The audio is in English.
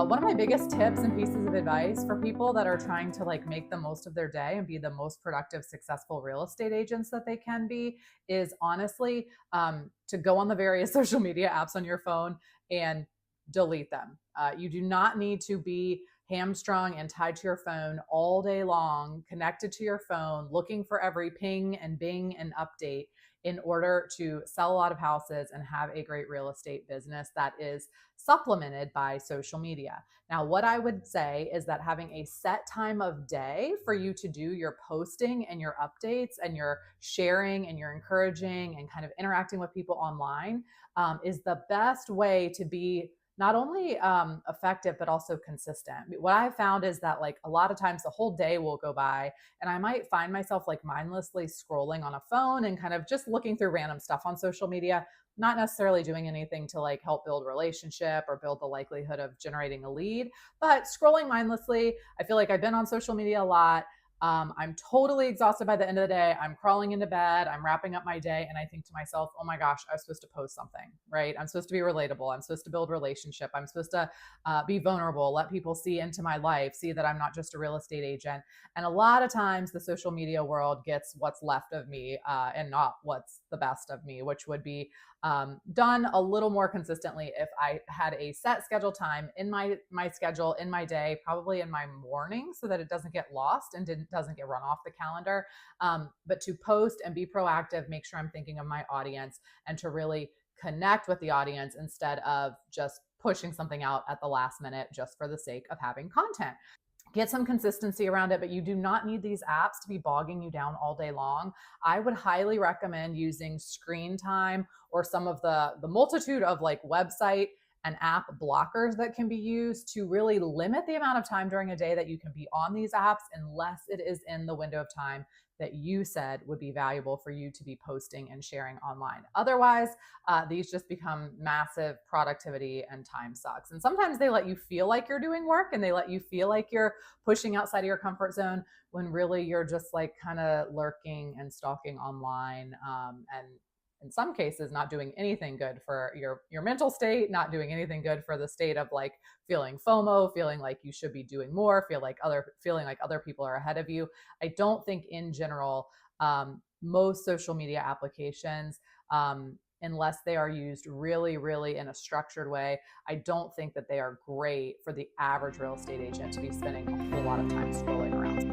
One of my biggest tips and pieces of advice for people that are trying to like make the most of their day and be the most productive, successful real estate agents that they can be is honestly to go on the various social media apps on your phone and delete them. You do not need to be hamstrung and tied to your phone all day long, connected to your phone, looking for every ping and bing and update in order to sell a lot of houses and have a great real estate business that is supplemented by social media. Now, what I would say is that having a set time of day for you to do your posting and your updates and your sharing and your encouraging and kind of interacting with people online is the best way to be not only effective but also consistent. What I found is that like a lot of times the whole day will go by and I might find myself like mindlessly scrolling on a phone and kind of just looking through random stuff on social media, not necessarily doing anything to like help build relationship or build the likelihood of generating a lead, but scrolling mindlessly. I feel like I've been on social media a lot. I'm totally exhausted by the end of the day. I'm crawling into bed. I'm wrapping up my day. And I think to myself, oh my gosh, I was supposed to post something, right? I'm supposed to be relatable. I'm supposed to build relationship. I'm supposed to be vulnerable, let people see into my life, see that I'm not just a real estate agent. And a lot of times the social media world gets what's left of me and not what's the best of me, which would be done a little more consistently if I had a set schedule time in my schedule in my day, probably in my morning, so that it doesn't get lost and doesn't get run off the calendar. But to post and be proactive, make sure I'm thinking of my audience and to really connect with the audience instead of just pushing something out at the last minute just for the sake of having content. Get some consistency around it, but you do not need these apps to be bogging you down all day long. I would highly recommend using screen time or some of the multitude of like website and app blockers that can be used to really limit the amount of time during a day that you can be on these apps unless it is in the window of time that you said would be valuable for you to be posting and sharing online. Otherwise, these just become massive productivity and time sucks. And sometimes they let you feel like you're doing work and they let you feel like you're pushing outside of your comfort zone when really you're just like kind of lurking and stalking online and in some cases not doing anything good for your mental state, not doing anything good for the state of like feeling FOMO, feeling like you should be doing more, feeling like other people are ahead of you. I don't think in general most social media applications unless they are used really, really in a structured way, I don't think that they are great for the average real estate agent to be spending a whole lot of time scrolling around.